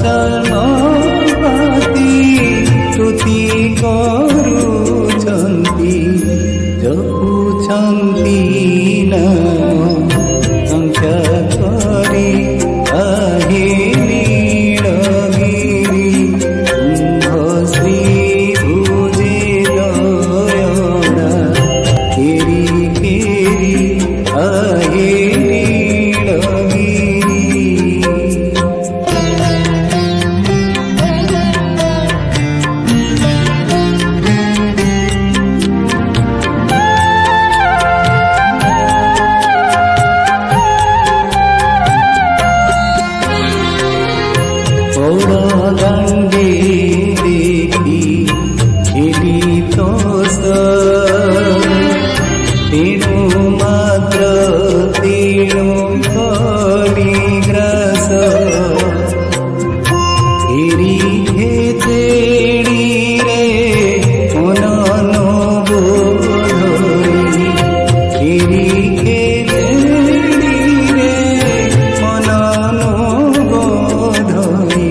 ଚରଣପାତି ସ୍ତୁତି କରୁଛନ୍ତି, ଜପୁଛନ୍ତି ନାମ ସଂଖ୍ୟା କରି ଆହେ ନୀଳଗିରି କୁମ୍ଭ ଶ୍ରୀ ଭୁଜେ ଦୟଣା କେରି କେରି ଆହେ দাণ্ডে দেখি খেলিত তেণু মাত্র তেণু কলিগ্রাস হেরি হেতেড়ি রে মনন বোধরি হেরি হেতেড়ি রে মনন বোধরি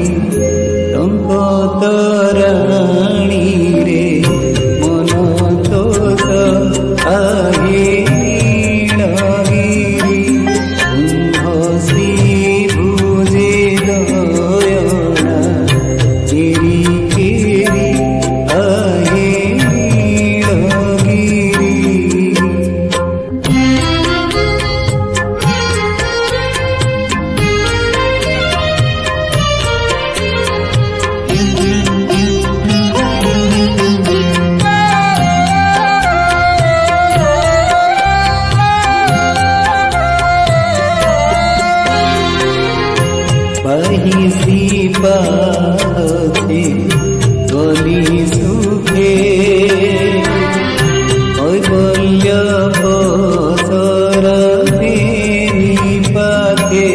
তরাণী রে মন তোষ আহে নীলগিরি কুম্ভ শ্রী ভুজে দয়না কেরি কেরি আহে নীলগিরি। महिषी पाथे गली सुखे कैवल्य बसर देवी पाखे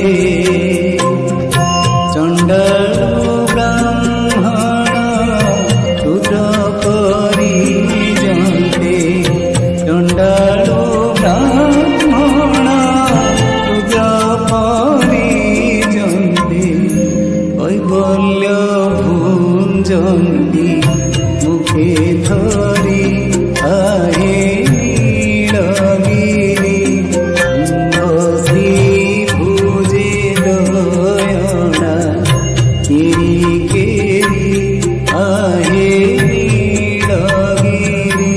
चंडाल ब्राह्मण शूद्र परिजन्ते चंडाल ब्राह्मण शूद्र कैवल्य भुञ्जन्ति मुखे धरि आहे नीलगिरि कुम्भ श्री भुजे दयना केरि केरि आहे नीलगिरि।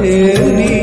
রে নি